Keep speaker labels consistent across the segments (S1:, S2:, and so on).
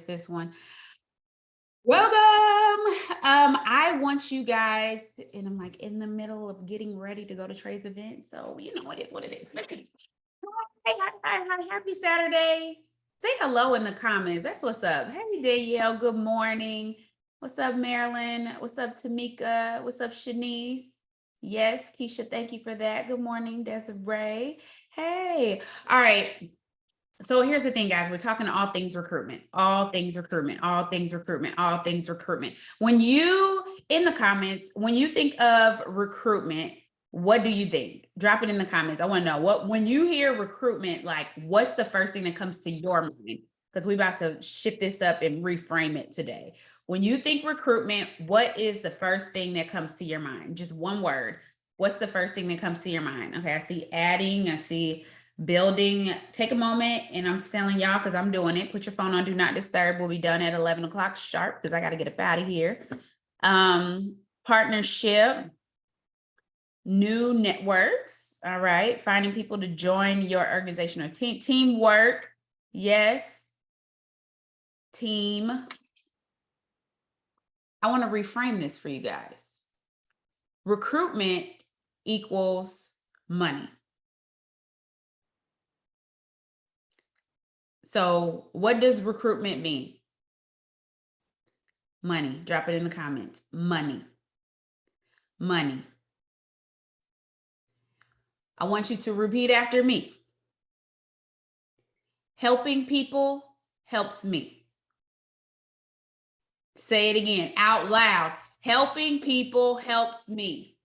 S1: this one. Welcome. I want you guys, and I'm like in the middle of getting ready to go to Trey's event. So you know it is what it is. Hi, happy Saturday. Say hello in the comments. That's what's up. Hey Danielle, good morning. What's up, Marilyn? What's up, Tamika? What's up, Shanice? Yes, Keisha, thank you for that. Good morning, Desiree. Hey, all right. So here's the thing, guys. We're talking all things recruitment, all things recruitment, all things recruitment, all things recruitment. When you, in the comments, when you think of recruitment, what do you think? Drop it in the comments. I want to know when you hear recruitment, like what's the first thing that comes to your mind? Because we're about to shift this up and reframe it today. When you think recruitment, what is the first thing that comes to your mind? Just one word. What's the first thing that comes to your mind? Okay, I see adding, I see building. Take a moment, and I'm telling y'all because I'm doing it. Put your phone on do not disturb. We'll be done at 11 o'clock sharp because I got to get up out of here. Partnership, new networks. All right, finding people to join your organization or teamwork. Yes, team. I want to reframe this for you guys. Recruitment equals money. So what does recruitment mean? Money. Drop it in the comments. Money. Money. I want you to repeat after me. Helping people helps me. Say it again out loud. Helping people helps me.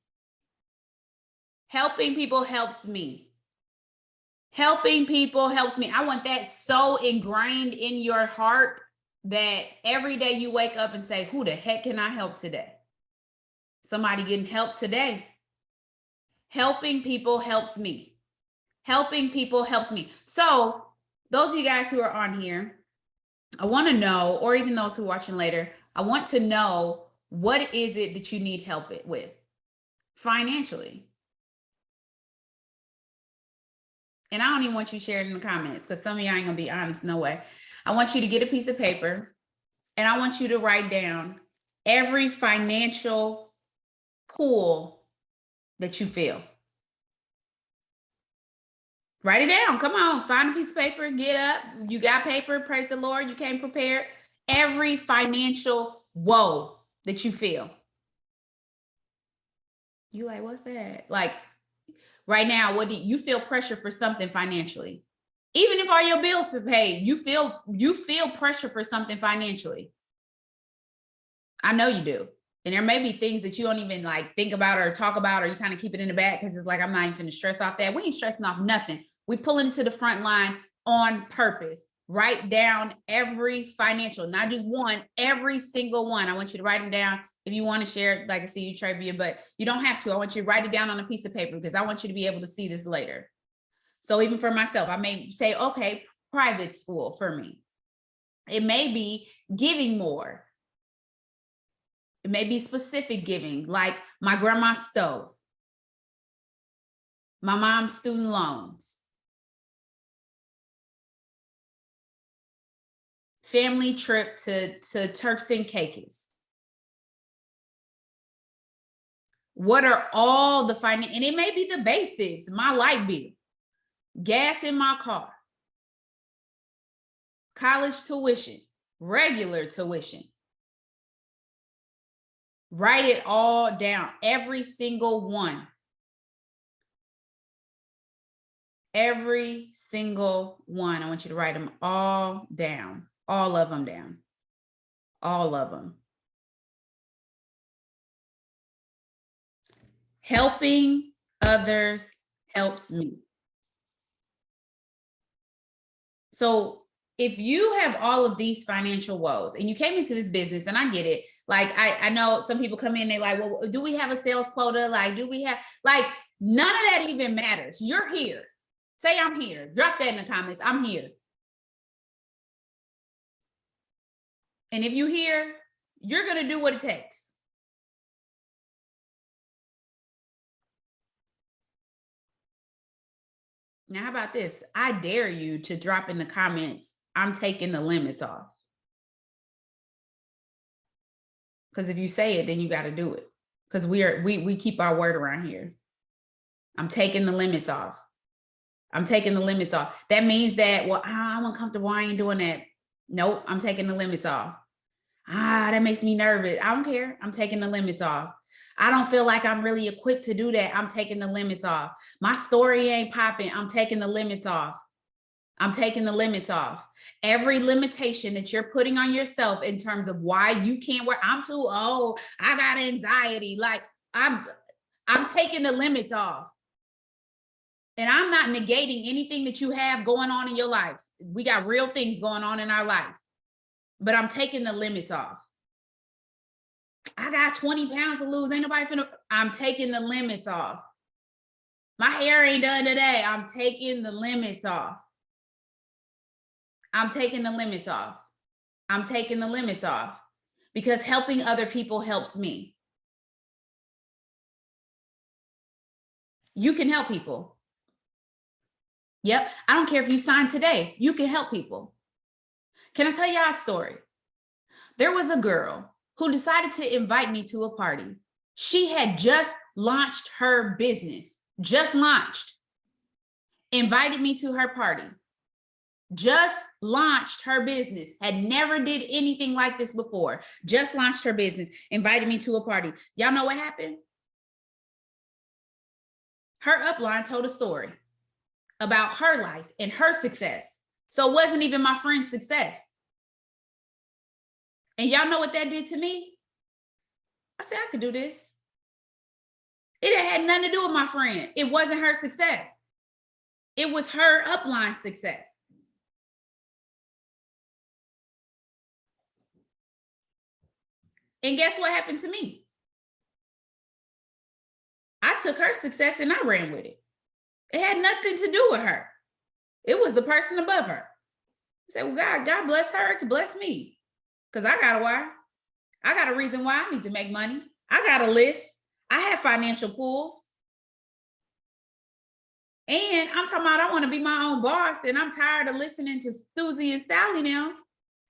S1: Helping people helps me. Helping people helps me. I want that so ingrained in your heart that every day you wake up and say, who the heck can I help today? Somebody getting help today. Helping people helps me. Helping people helps me. So those of you guys who are on here, I want to know, or even those who are watching later, I want to know, what is it that you need help with financially? And I don't even want you sharing in the comments because some of y'all ain't gonna be honest. No way. I want you to get a piece of paper and I want you to write down every financial pull that you feel. Write it down. Come on, find a piece of paper, get up. You got paper, praise the Lord. You came prepared. Every financial woe that you feel. You like, what's that? Like right now, what do you feel pressure for something financially? Even if all your bills are paid, you feel pressure for something financially. I know you do. And there may be things that you don't even like think about or talk about, or you kind of keep it in the back because it's like, I'm not even gonna stress off that. We ain't stressing off nothing. We pull into the front line on purpose. Write down every financial, not just one, every single one. I want you to write them down. If you want to share it, like I see you, Trevia, but you don't have to. I want you to write it down on a piece of paper because I want you to be able to see this later. So even for myself, I may say, okay, private school for me. It may be giving more. It may be specific giving, like my grandma's stove, my mom's student loans, family trip to Turks and Caicos. What are all the finance? And it may be the basics, my light bill, gas in my car, college tuition, regular tuition. Write it all down, every single one. Every single one. I want you to write them all down, all of them down, all of them. Helping others helps me. So if you have all of these financial woes and you came into this business, and I get it, like I know some people come in, they like, well, do we have a sales quota? Like, do we have, like, none of that even matters. You're here. Say I'm here. Drop that in the comments. I'm here. And if you're here, you're going to do what it takes. Now, how about this? I dare you to drop in the comments, I'm taking the limits off. Because if you say it, then you got to do it. Because we keep our word around here. I'm taking the limits off. I'm taking the limits off. That means that, well, I'm uncomfortable. I ain't doing that. Nope, I'm taking the limits off. That makes me nervous. I don't care. I'm taking the limits off. I don't feel like I'm really equipped to do that. I'm taking the limits off. My story ain't popping. I'm taking the limits off. I'm taking the limits off. Every limitation that you're putting on yourself in terms of why you can't work. I'm too old. I got anxiety. Like I'm taking the limits off. And I'm not negating anything that you have going on in your life. We got real things going on in our life. But I'm taking the limits off. I got 20 pounds to lose. Ain't nobody finna. I'm taking the limits off. My hair ain't done today. I'm taking the limits off. I'm taking the limits off. I'm taking the limits off because helping other people helps me. You can help people. Yep. I don't care if you sign today. You can help people. Can I tell y'all a story? There was a girl who decided to invite me to a party. She had just launched her business, just launched, invited me to her party, just launched her business, had never did anything like this before, just launched her business, invited me to a party. Y'all know what happened? Her upline told a story about her life and her success. So it wasn't even my friend's success. And y'all know what that did to me? I said, I could do this. It had nothing to do with my friend. It wasn't her success. It was her upline success. And guess what happened to me? I took her success and I ran with it. It had nothing to do with her. It was the person above her. I said, well, God bless her. It could bless me. Because I got a why. I got a reason why I need to make money. I got a list. I have financial pools. And I'm talking about I want to be my own boss. And I'm tired of listening to Susie and Sally now.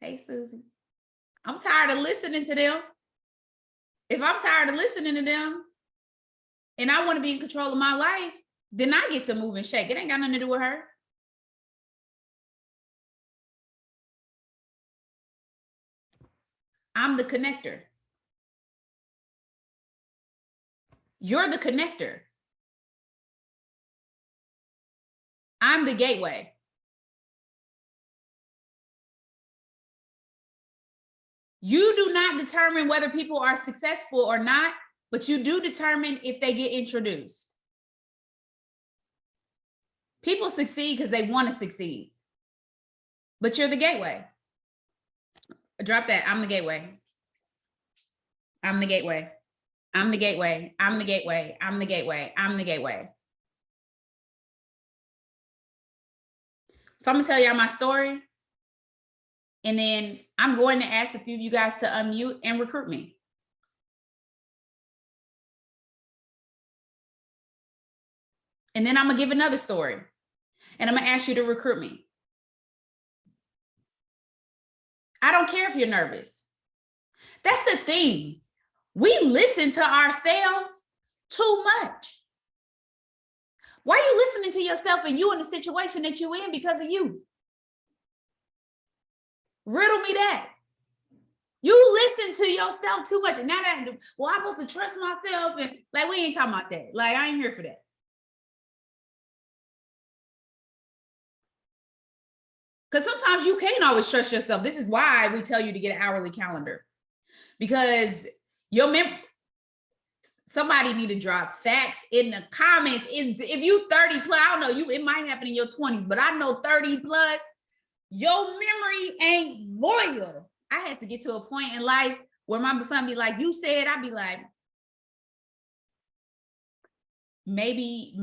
S1: Hey, Susie. I'm tired of listening to them. If I'm tired of listening to them and I want to be in control of my life, then I get to move and shake. It ain't got nothing to do with her. I'm the connector. You're the connector. I'm the gateway. You do not determine whether people are successful or not, but you do determine if they get introduced. People succeed because they want to succeed, but you're the gateway. Drop that. I'm the gateway. I'm the gateway. I'm the gateway. I'm the gateway. I'm the gateway. I'm the gateway. So I'm going to tell y'all my story. And then I'm going to ask a few of you guys to unmute and recruit me. And then I'm going to give another story. And I'm going to ask you to recruit me. I don't care if you're nervous. That's the thing. We listen to ourselves too much. Why are you listening to yourself and you in the situation that you're in because of you? Riddle me that. You listen to yourself too much. And now that, well, I'm supposed to trust myself. And like, we ain't talking about that. Like, I ain't here for that. Because sometimes you can't always trust yourself. This is why we tell you to get an hourly calendar. Because somebody need to drop facts in the comments. If you 30 plus, I don't know, it might happen in your 20s, but I know 30 plus, your memory ain't loyal. I had to get to a point in life where my son be like, you said, I'd be like, maybe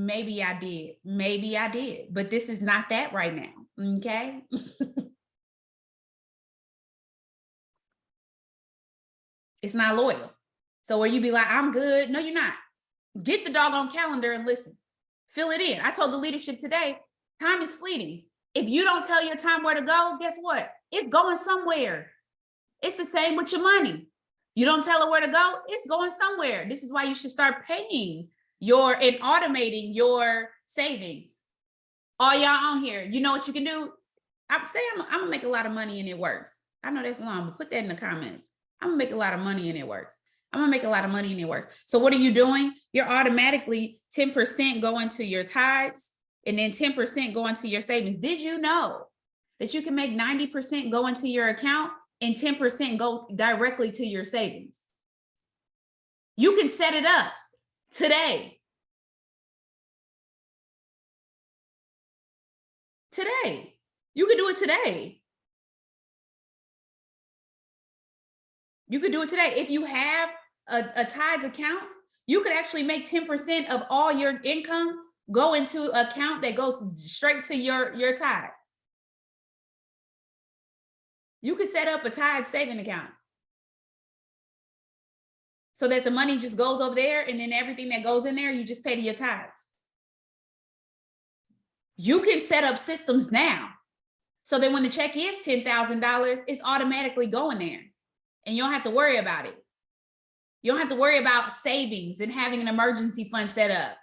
S1: I did. Maybe I did. But this is not that right now. Okay. It's not loyal. So where you be like, I'm good. No, you're not. Get the doggone calendar and listen. Fill it in. I told the leadership today, time is fleeting. If you don't tell your time where to go, guess what? It's going somewhere. It's the same with your money. You don't tell it where to go, it's going somewhere. This is why you should start paying and automating your savings. All y'all on here, you know what you can do? I'm gonna make a lot of money and it works. I know that's long, but put that in the comments. I'm gonna make a lot of money and it works. I'm gonna make a lot of money and it works. So what are you doing? You're automatically 10% going to your tithes and then 10% going to your savings. Did you know that you can make 90% go into your account and 10% go directly to your savings? You can set it up today. Today. You can do it today. You could do it today. If you have a tithes account, you could actually make 10% of all your income go into an account that goes straight to your tithes. You could set up a tithe saving account so that the money just goes over there, and then everything that goes in there, you just pay to your tithes. You can set up systems now so that when the check is $10,000, it's automatically going there. And you don't have to worry about it. You don't have to worry about savings and having an emergency fund set up.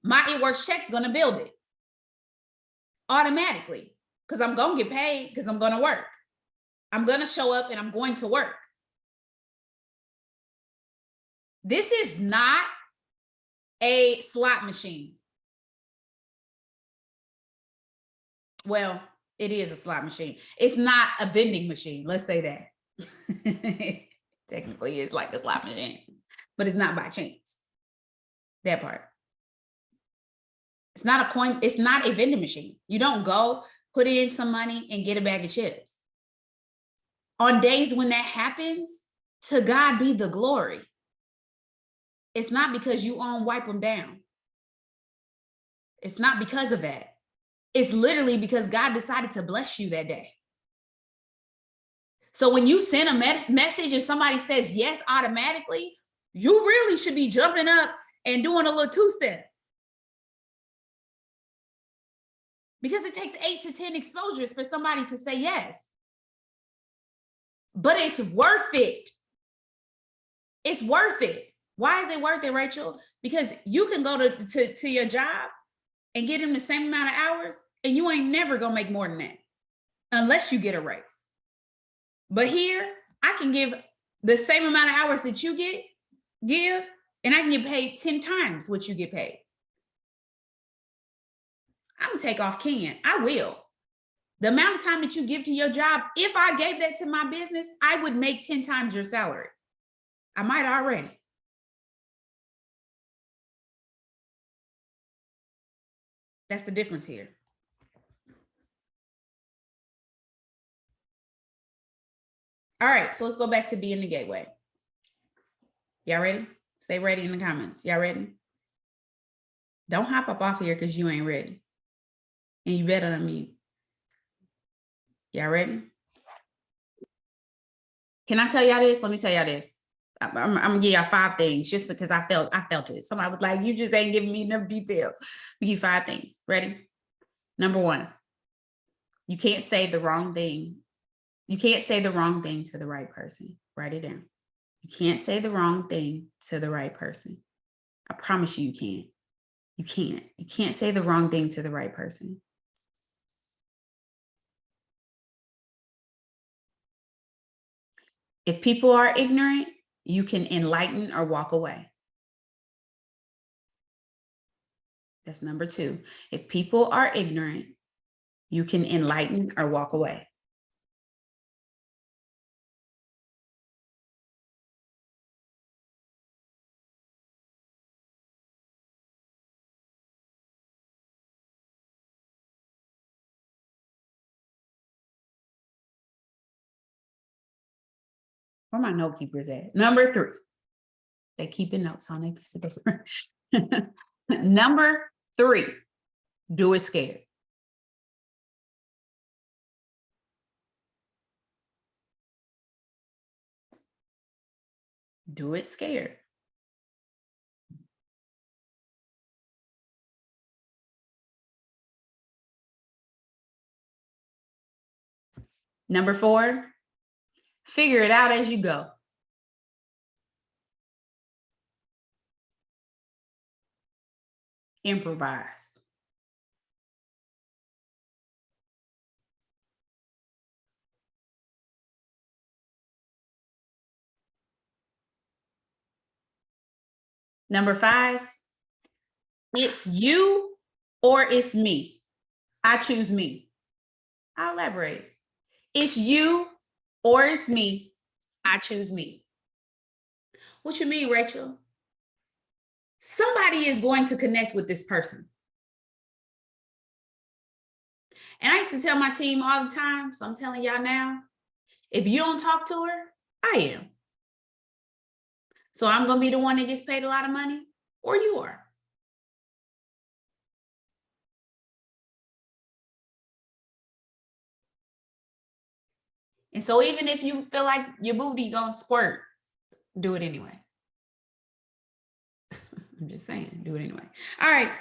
S1: My It Works check's gonna build it automatically because I'm gonna get paid because I'm gonna work. I'm gonna show up and I'm going to work. This is not a slot machine. Well, it is a slot machine. It's not a vending machine. Let's say that. Technically, it's like a slot machine, but it's not by chance. That part. It's not a coin. It's not a vending machine. You don't go put in some money and get a bag of chips. On days when that happens, to God be the glory. It's not because you wipe them down. It's not because of that. It's literally because God decided to bless you that day. So when you send a message and somebody says yes automatically, you really should be jumping up and doing a little two-step. Because it takes 8 to 10 exposures for somebody to say yes. But it's worth it. It's worth it. Why is it worth it, Rachel? Because you can go to your job and get them the same amount of hours, and you ain't never gonna make more than that unless you get a raise. But here, I can give the same amount of hours that you give, and I can get paid 10 times what you get paid. I'm gonna take off cant. I will. The amount of time that you give to your job, if I gave that to my business, I would make 10 times your salary. I might already. That's the difference here. All right, so let's go back to being the gateway. Y'all ready? Stay ready in the comments. Y'all ready? Don't hop up off here because you ain't ready. And you better unmute. Y'all ready? Can I tell y'all this? Let me tell y'all this. I'm gonna give y'all 5 things just because I felt it. Somebody was like, you just ain't giving me enough details. We give you 5 things. Ready? Number 1, you can't say the wrong thing. You can't say the wrong thing to the right person. Write it down. You can't say the wrong thing to the right person. I promise you, you can't. You can't. You can't say the wrong thing to the right person. If people are ignorant, you can enlighten or walk away. That's number 2. If people are ignorant, you can enlighten or walk away. Where my note keepers at? Number 3. They keeping notes on their piece of paper. Number 3, do it scared. Do it scared. Number 4, figure it out as you go. Improvise. Number 5, it's you or it's me. I choose me. I'll elaborate. It's you or it's me. I choose me. What you mean, Rachel? Somebody is going to connect with this person. And I used to tell my team all the time, so I'm telling y'all now, if you don't talk to her, I am. So I'm going to be the one that gets paid a lot of money, or you are. And so even if you feel like your booty gonna squirt, do it anyway. I'm just saying, do it anyway. All right.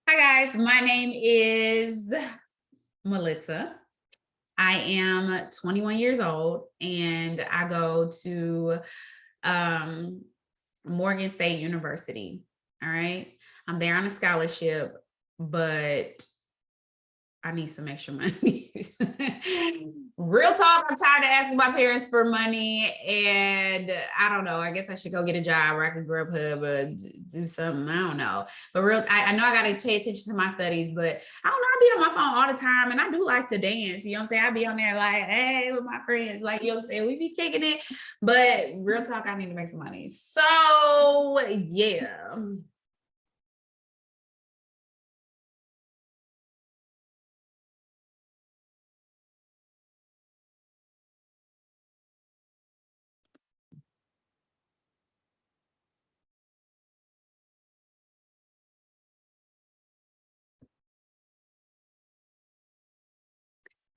S1: Hi guys, my name is Melissa. I am 21 years old and I go to Morgan State University. All right. I'm there on a scholarship, but I need some extra money. Real talk, I'm tired of asking my parents for money. And I don't know. I guess I should go get a job where I could Grubhub or do something. I don't know. But I know I got to pay attention to my studies, but I don't know. I be on my phone all the time and I do like to dance. You know what I'm saying? I be on there like, hey, with my friends. Like, you know what I'm saying? We be kicking it. But real talk, I need to make some money. So, yeah.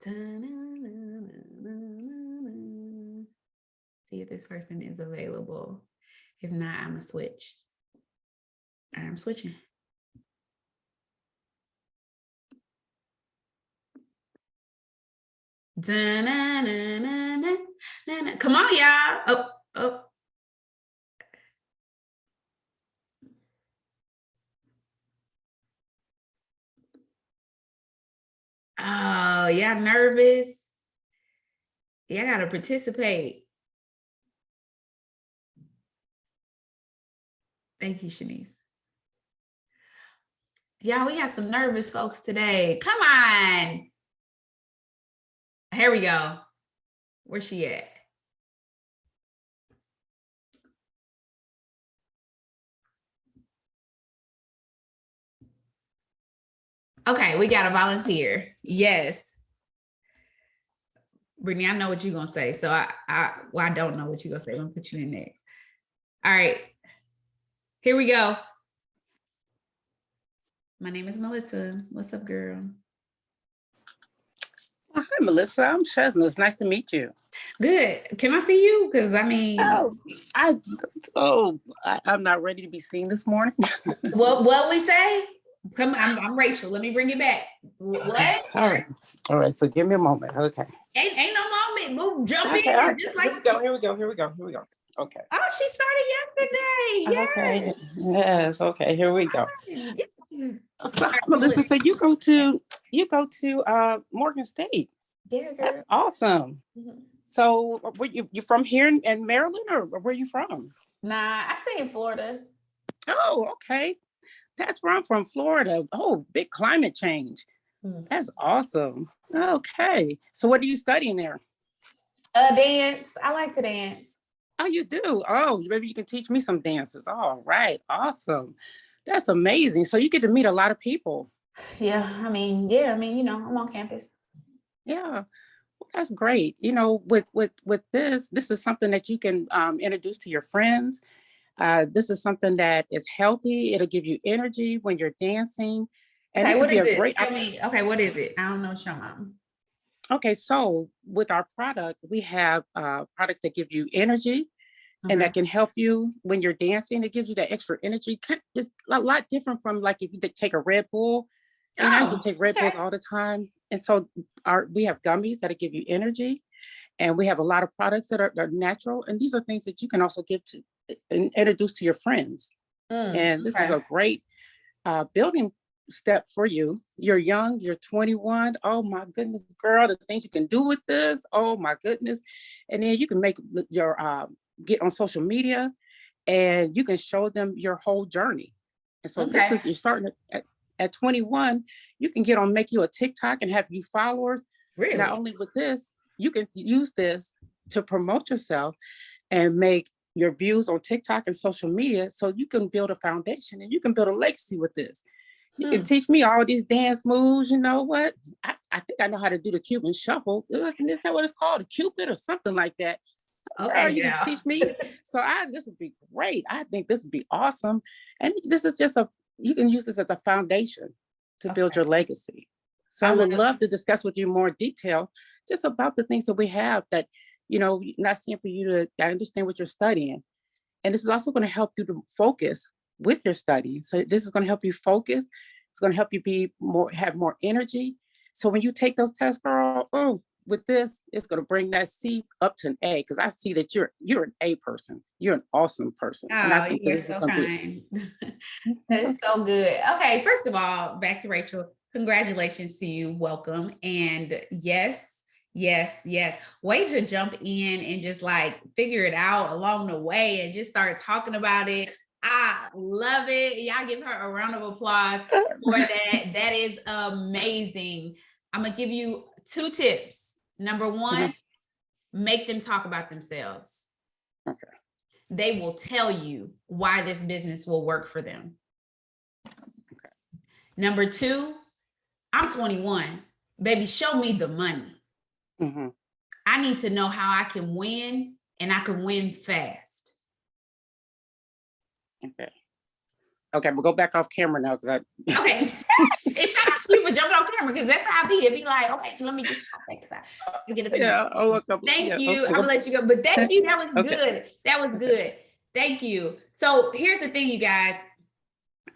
S1: See if this person is available. If not, I'm gonna switch. I'm switching. Come on, y'all. Oh, oh. Oh, y'all nervous? Yeah, I gotta participate. Thank you, Shanice. Y'all, we got some nervous folks today. Come on. Here we go. Where's she at? Okay, we got a volunteer. Yes. Brittany, I know what you're gonna say. So I don't know what you're gonna say. I'm gonna put you in next. All right. Here we go. My name is Melissa. What's up, girl?
S2: Hi, Melissa. I'm Shazna. It's nice to meet you.
S1: Good. Can I see you? Because I mean,
S2: I'm not ready to be seen this morning.
S1: what we say? Come, I'm Rachel. Let me bring it back. What?
S2: All right. So give me a moment. Okay.
S1: Ain't no moment. Move, jump in.
S2: All right.
S1: Just like
S2: Here we go. Okay.
S1: Oh, she started yesterday.
S2: Okay. Yes. Okay. Here we go.
S1: Yeah.
S2: So, Melissa, so you go to Morgan State.
S1: Yeah, girl.
S2: That's awesome. Mm-hmm. So, were you from here in Maryland, or where are you from?
S1: Nah, I stay in Florida.
S2: Oh, okay. That's where I'm from, Florida. Oh, big climate change. That's awesome. Okay. So what are you studying there?
S1: Dance. I like to dance.
S2: Oh, you do? Oh, maybe you can teach me some dances. All right. Awesome. That's amazing. So you get to meet a lot of people.
S1: Yeah. I mean, I'm on campus.
S2: Yeah. Well, that's great. With this is something that you can introduce to your friends. This is something that is healthy. It'll give you energy when you're dancing. And
S1: okay, what is this? Tell me. Okay, what is it? I don't know what you're on.
S2: Okay, so with our product, we have products that give you energy and that can help you when you're dancing. It gives you that extra energy. It's a lot different from like if you take a Red Bull. And I used to take Red Bulls all the time. And so we have gummies that'll give you energy. And we have a lot of products that are natural. And these are things that you can also give to and introduce to your friends. And this is
S1: Okay.
S2: a great building step for you. You're young, you're 21. Oh my goodness, girl, the things you can do with this. Oh my goodness. And then you can make your get on social media and you can show them your whole journey. And so this
S1: Okay.
S2: is, you're starting at 21, you can get on, make you a TikTok and have you followers. Not
S1: Really?
S2: only with this, you can use this to promote yourself and make your views on TikTok and social media so you can build a foundation and you can build a legacy with this. You can teach me all these dance moves. You know what? I think I know how to do the Cuban shuffle. Isn't that what it's called? A Cupid or something like that. Girl,
S1: Okay,
S2: you can
S1: yeah.
S2: teach me. So this would be great. I think this would be awesome. And this is just you can use this as a foundation to build
S1: Okay.
S2: your legacy. So
S1: I
S2: I
S1: love
S2: would love to discuss with you more detail just about the things that we have that, not saying for you to, I understand what you're studying. And this is also going to help you to focus with your study. So this is going to help you focus. It's going to help you have more energy. So when you take those tests, girl, with this, it's going to bring that C up to an A, because I see that you're an A person. You're an awesome person. And I
S1: Oh,
S2: think that
S1: you are
S2: this is
S1: so
S2: going to be
S1: kind. That is so good. Okay, first of all, back to Rachel. Congratulations to you. Welcome. And yes, yes, yes. Way to jump in and just like figure it out along the way and just start talking about it. I love it. Y'all give her a round of applause for that. That is amazing. I'm going to give you 2 tips. Number 1, make them talk about themselves.
S2: okay.
S1: They will tell you why this business will work for them. Number 2, I'm 21. Baby, show me the money.
S2: Mm-hmm.
S1: I need to know how I can win and I can win fast.
S2: Okay. Okay, we'll go back off camera now because
S1: Okay. And shout out to you for jumping on camera because that's how I be. It'd be like, okay, so let me just take this out. Let me get up in there.
S2: yeah. Oh, look up.
S1: Thank
S2: Yeah.
S1: you.
S2: Okay.
S1: I'm gonna let you go. But thank you. That was
S2: Okay.
S1: good. That was
S2: Okay.
S1: good. Thank you. So here's the thing, you guys.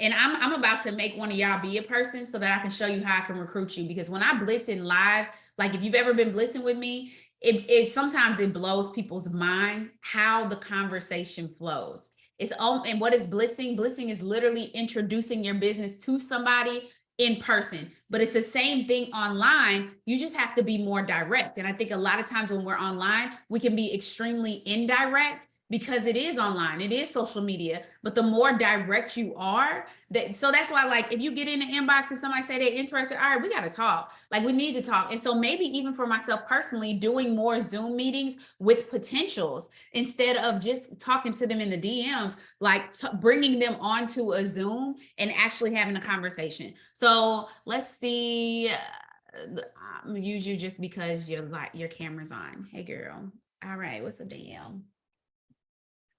S1: And I'm about to make one of y'all be a person so that I can show you how I can recruit you. Because when I blitz in live, like if you've ever been blitzing with me, it sometimes it blows people's mind how the conversation flows. And what is blitzing? Blitzing is literally introducing your business to somebody in person, but it's the same thing online. You just have to be more direct. And I think a lot of times when we're online, we can be extremely indirect because it is online, it is social media. But the more direct you are, so that's why, like, if you get in the inbox and somebody say they're interested, all right, we got to talk. Like, we need to talk. And so maybe even for myself personally, doing more Zoom meetings with potentials instead of just talking to them in the DMs, like bringing them onto a Zoom and actually having a conversation. So let's see. I'm gonna use you just because your camera's on. Hey, girl. All right, what's up, Danielle?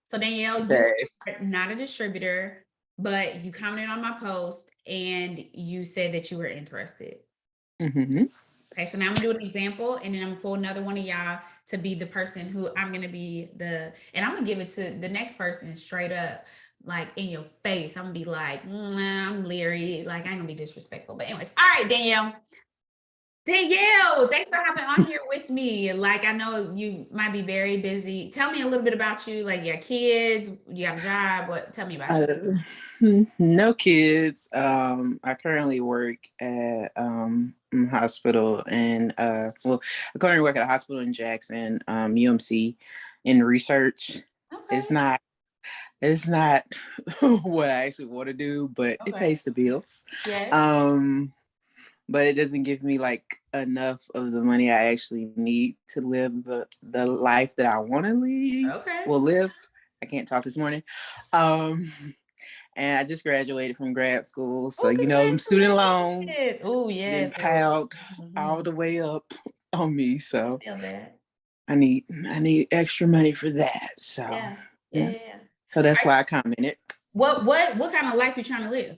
S1: So Danielle, you are not a distributor, but you commented on my post and you said that you were interested.
S3: Mm-hmm.
S1: Okay, so now I'm gonna do an example and then I'm gonna pull another one of y'all to be the person who I'm gonna be and I'm gonna give it to the next person straight up, like in your face. I'm gonna be like, I'm leery, like I ain't gonna be disrespectful. But anyways, all right, Danielle. Danielle, thanks for hopping on here with me. Like, I know you might be very busy. Tell me a little bit about you, like your kids, you got a job, tell me about you.
S3: No kids. I currently work at hospital and I currently work at a hospital in Jackson, UMC in research.
S1: Okay.
S3: It's not what I actually want to do, but it pays the bills.
S1: Yeah.
S3: But it doesn't give me like enough of the money I actually need to live the life that I want to live.
S1: Okay.
S3: Live. I can't talk this morning. And I just graduated from grad school, so them student loans.
S1: Oh yes,
S3: piled all the way up on me. So
S1: I feel that.
S3: I need extra money for that. So
S1: Yeah.
S3: So that's why I commented.
S1: What kind of life you trying to live?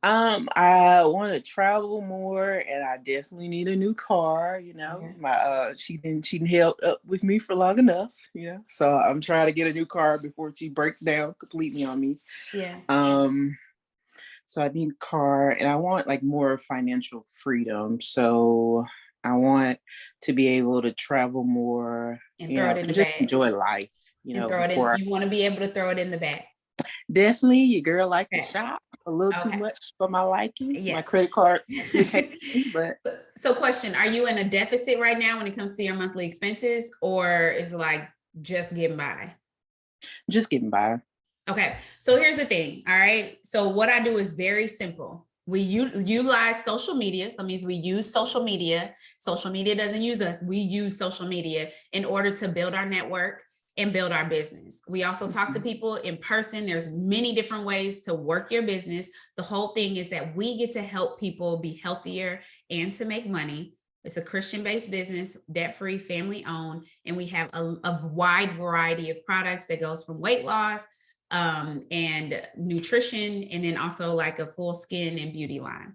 S3: I want to travel more, and I definitely need a new car. My she didn't held up with me for long enough. So I'm trying to get a new car before she breaks down completely on me.
S1: Yeah.
S3: So I need a car, and I want like more financial freedom. So I want to be able to travel more,
S1: And throw it in the
S3: just
S1: bag.
S3: enjoy life.
S1: And throw it in. You want to be able to throw it in the bag.
S3: Definitely, your girl like to
S1: Okay.
S3: shop a little too
S1: Okay.
S3: much for my liking. My
S1: Yes.
S3: credit card occasionally, but
S1: So question, are you in a deficit right now when it comes to your monthly expenses, or is it like just getting by?
S3: just getting by.
S1: Okay, so here's the thing. All right, so what I do is very simple. We utilize social media. So that means we use social media. Social media doesn't use us. We use social media in order to build our network and build our business. We also talk to people in person. There's many different ways to work your business. The whole thing is that we get to help people be healthier and to make money. It's a Christian-based business, debt-free, family-owned, and we have a wide variety of products that goes from weight loss and nutrition, and then also like a full skin and beauty line.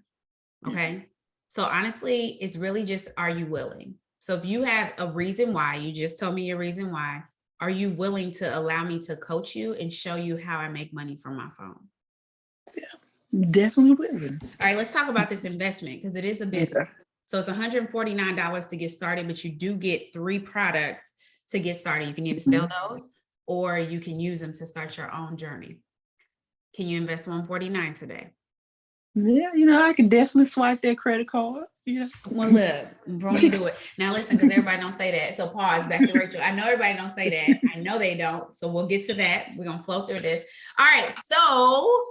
S1: Okay. So honestly, it's really just, are you willing? So if you have a reason why, you just told me your reason why, are you willing to allow me to coach you and show you how I make money from my phone?
S3: Definitely willing.
S1: All right, let's talk about this investment because it is a business.
S3: Okay.
S1: So it's $149 to get started, but you do get 3 products to get started. You can either sell those or you can use them to start your own journey. Can you invest $149 today?
S3: Yeah, you know, I can definitely swipe that credit card. Yes.
S1: Well, look, Brony, do it. Now listen, because everybody don't say that. So pause, back to Rachel. I know everybody don't say that. I know they don't. So we'll get to that. We're going to flow through this. All right. So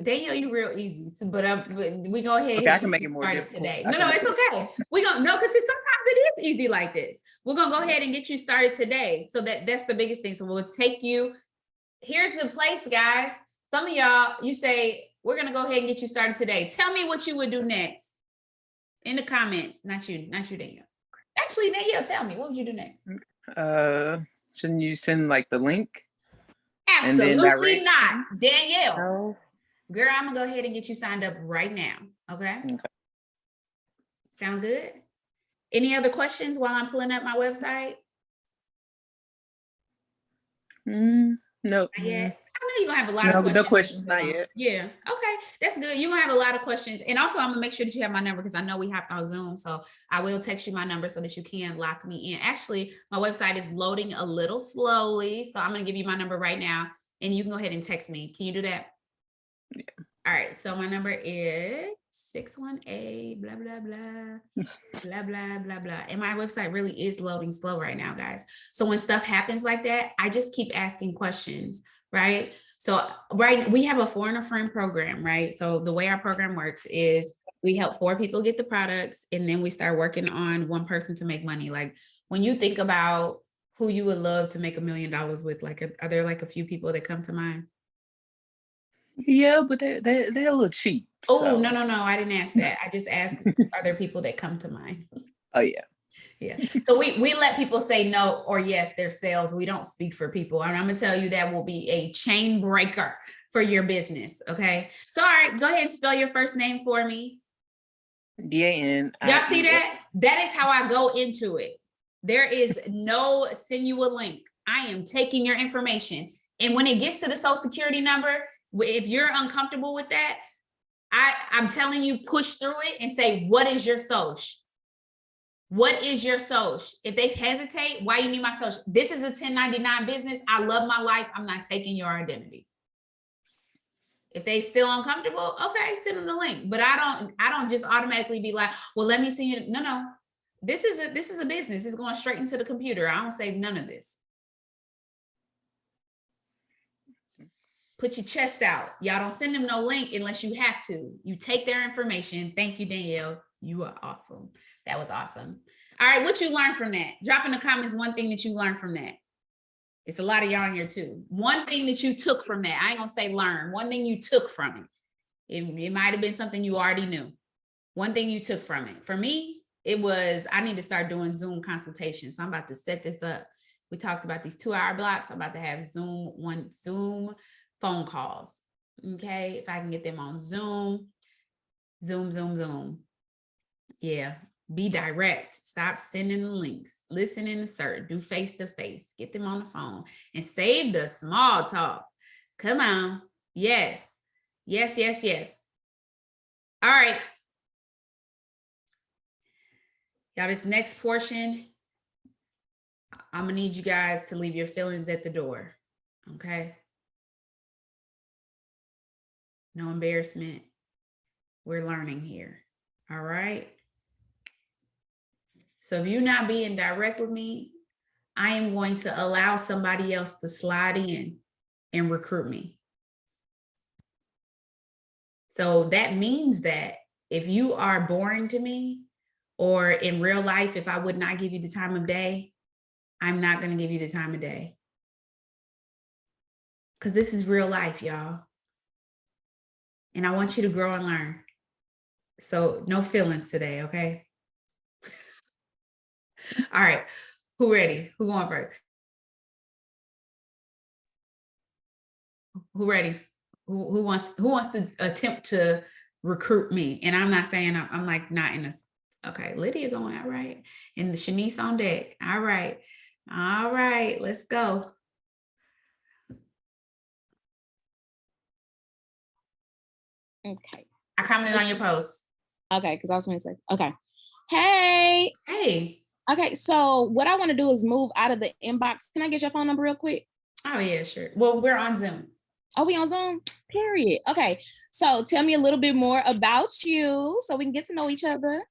S1: Danielle, you real easy, but we go ahead.
S3: Okay, I can make it more difficult
S1: today.
S3: I
S1: No,
S3: can
S1: no,
S3: make
S1: it's okay. We're gonna no, because sometimes it is easy like this. We're gonna go ahead and get you started today. So that's the biggest thing. So we'll take you. Here's the place, guys. Some of y'all, you say we're gonna go ahead and get you started today. Tell me what you would do next in the comments. Not you, Danielle. Actually, Danielle, tell me what would you do next?
S3: Shouldn't you send like the link?
S1: Absolutely not, Danielle.
S3: No.
S1: Girl, I'm gonna go ahead and get you signed up right now. Okay. Sound good? Any other questions while I'm pulling up my website?
S3: No.
S1: Not yet. I know you're gonna have a lot of questions.
S3: No questions, not yet.
S1: Yeah. Okay. That's good. You're gonna have a lot of questions. And also I'm gonna make sure that you have my number because I know we hopped on Zoom. So I will text you my number so that you can lock me in. Actually, my website is loading a little slowly. So I'm gonna give you my number right now and you can go ahead and text me. Can you do that?
S3: Yeah.
S1: All right. So my number is 618 blah blah blah blah blah blah blah. And my website really is loading slow right now, guys. So when stuff happens like that, I just keep asking questions, right? So we have a foreigner friend program, right? So the way our program works is we help 4 people get the products and then we start working on 1 person to make money. Like when you think about who you would love to make $1 million with, like are there like a few people that come to mind?
S3: Yeah, but they're a little cheap.
S1: Oh,
S3: so.
S1: no. I didn't ask that. I just asked, are there people that come to mind?
S3: Oh, yeah.
S1: Yeah. So we let people say no or yes, their sales. We don't speak for people. And I'm going to tell you that will be a chain breaker for your business. Okay. So, all right, go ahead and spell your first name for me.
S3: DAN.
S1: Y'all see that? That is how I go into it. There is no send you a link. I am taking your information. And when it gets to the social security number, if you're uncomfortable with that, I'm telling you, push through it and say, what is your social? What is your social? If they hesitate, why you need my social? This is a 1099 business. I love my life. I'm not taking your identity. If they still uncomfortable, okay, send them the link. But I don't just automatically be like, well, let me see you. No. This is a business. It's going straight into the computer. I don't save none of this. Put your chest out. Y'all don't send them no link unless you have to. You take their information. Thank you, Danielle. You are awesome. That was awesome. All right, what you learned from that? Drop in the comments one thing that you learned from that. It's a lot of y'all in here too. One thing that you took from that. I ain't gonna say learn. One thing you took from it. It might have been something you already knew. One thing you took from it. For me, it was I need to start doing Zoom consultations. So I'm about to set this up. We talked about these 2-hour blocks. I'm about to have Zoom phone calls. Okay, if I can get them on Zoom. Yeah, be direct. Stop sending the links. Listen and insert. Do face-to-face. Get them on the phone and save the small talk. Come on. Yes. All right. Y'all, this next portion, I'm going to need you guys to leave your feelings at the door. Okay. No embarrassment. We're learning here. All right. So if you're not being direct with me, I am going to allow somebody else to slide in and recruit me. So that means that if you are boring to me, or in real life, if I would not give you the time of day, I'm not going to give you the time of day. Because this is real life, y'all. And I want you to grow and learn. So no feelings today, okay? All right. Who ready? Who going first? Who ready? Who wants to attempt to recruit me? And I'm not saying I'm like not in this. Okay, Lydia going, all right. And the Shanice on deck. All right. All right, let's go.
S4: Okay.
S1: I commented on your post.
S4: Okay, because I was going to say, okay. Hey.
S1: Hey.
S4: Okay, so what I want to do is move out of the inbox. Can I get your phone number real quick?
S1: Oh, yeah, sure. Well, we're on Zoom.
S4: Oh, we on Zoom? Period. Okay, so tell me a little bit more about you so we can get to know each other.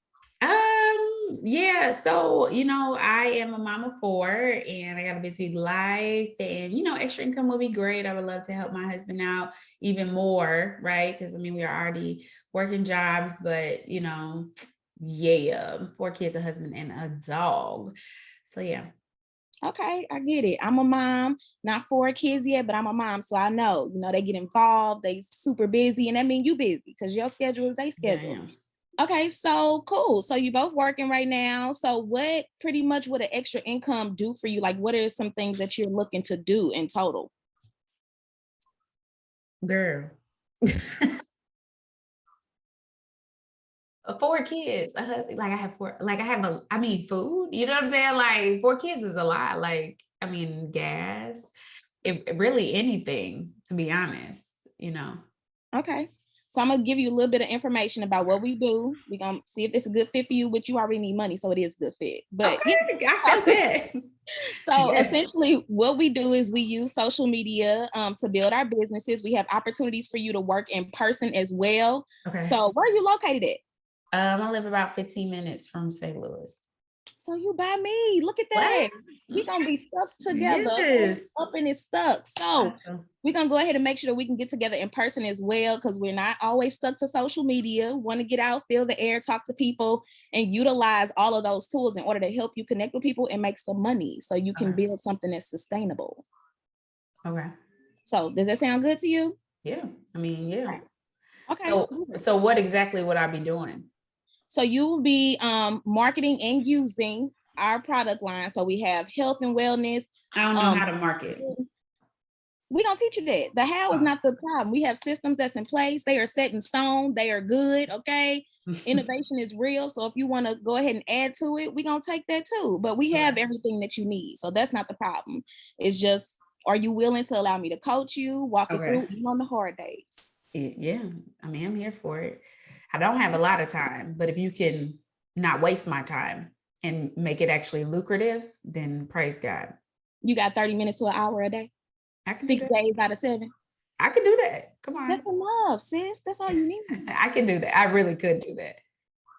S1: Yeah, so I am a mom of 4 and I got a busy life, and extra income would be great. I would love to help my husband out even more, right? Because we are already working jobs, but yeah, 4 kids, a husband, and a dog. So yeah.
S4: Okay, I get it. I'm a mom, not 4 kids yet, but I'm a mom, so I know, they get involved, they super busy, and that means you busy because your schedule is their schedule.
S1: Damn.
S4: Okay, so cool. So you both working right now. So what pretty much would an extra income do for you? Like, what are some things that you're looking to do in total?
S1: Girl. 4 kids. I have 4, food. You know what I'm saying? Like 4 kids is a lot. Like, gas, really anything, to be honest,
S4: Okay. So I'm gonna give you a little bit of information about what we do. We're gonna see if it's a good fit for you, but you already need money, so it is a good fit. But
S1: okay, I felt that.
S4: So
S1: Yes.
S4: essentially what we do is we use social media to build our businesses. We have opportunities for you to work in person as well.
S1: Okay.
S4: So where are you located at?
S1: I live about 15 minutes from St. Louis.
S4: So you by me. Look at that. We're gonna be stuck together.
S1: Yes.
S4: Up and it's stuck. So
S1: Awesome.
S4: we're gonna go ahead and make sure that we can get together in person as well, because we're not always stuck to social media. Want to get out, feel the air, talk to people, and utilize all of those tools in order to help you connect with people and make some money so you can build something that's sustainable.
S1: Okay.
S4: So does that sound good to you?
S1: Yeah. Yeah.
S4: Okay.
S1: So what exactly would I be doing?
S4: So you will be marketing and using our product line. So we have health and wellness.
S1: I don't know how to market.
S4: We don't teach you that. The how is not the problem. We have systems that's in place. They are set in stone. They are good. Okay. Innovation is real. So if you want to go ahead and add to it, we're going to take that too. But we have everything that you need. So that's not the problem. It's just, are you willing to allow me to coach you, walk you through even on the hard days?
S1: Yeah. I'm here for it. I don't have a lot of time, but if you can not waste my time and make it actually lucrative, then praise God.
S4: You got 30 minutes to an hour a day? 6 days out of 7?
S1: I could do that. Come on.
S4: That's enough, sis. That's all you need.
S1: I can do that. I really could do that.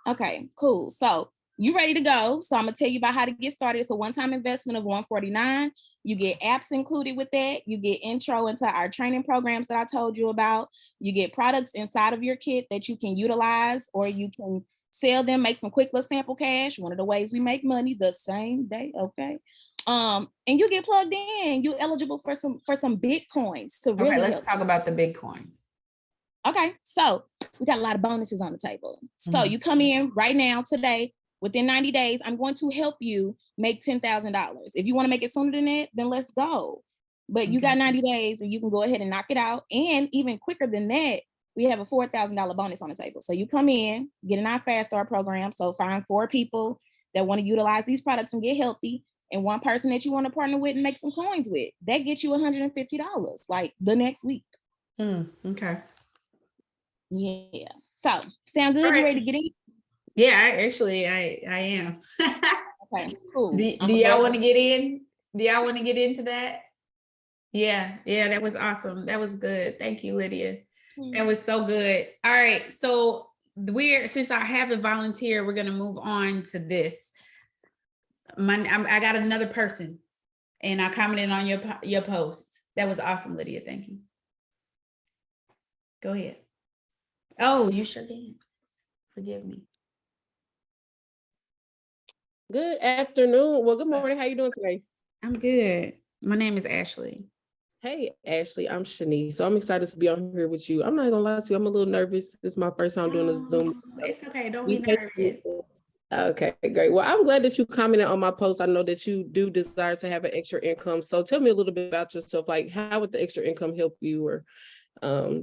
S4: Okay, cool. So you ready to go? So I'm gonna tell you about how to get started. It's a one-time investment of $149. You get apps included with that. You get intro into our training programs that I told you about. You get products inside of your kit that you can utilize, or you can sell them, make some quick little sample cash. One of the ways we make money the same day. Okay. And you get plugged in. You're eligible for some Bitcoins to really
S1: let's talk about the Bitcoins.
S4: Okay, so we got a lot of bonuses on the table. So you come in right now today, within 90 days, I'm going to help you make $10,000. If you want to make it sooner than that, then let's go. But you got 90 days and you can go ahead and knock it out. And even quicker than that, we have a $4,000 bonus on the table. So you come in, get in our Fast Start program. So find 4 people that want to utilize these products and get healthy, and 1 person that you want to partner with and make some coins with. That gets you $150 like the next week.
S1: Okay.
S4: Yeah. So sound good? You ready to get in?
S1: Yeah, I am.
S4: Okay, cool.
S1: Do y'all want to get in? Do y'all want to get into that? Yeah, that was awesome. That was good. Thank you, Lydia. That was so good. All right. So since I have a volunteer, we're going to move on to this. I got another person and I commented on your post. That was awesome, Lydia. Thank you. Go ahead. Oh, you sure can. Forgive me.
S5: Good afternoon. Well, good morning. How you doing today?
S1: I'm good. My name is Ashley.
S5: Hey, Ashley, I'm Shanice. So I'm excited to be on here with you. I'm not gonna lie to you. I'm a little nervous. This is my first time doing a Zoom.
S1: It's okay. Don't be nervous.
S5: Okay, great. Well, I'm glad that you commented on my post. I know that you do desire to have an extra income. So tell me a little bit about yourself. Like, how would the extra income help you? Or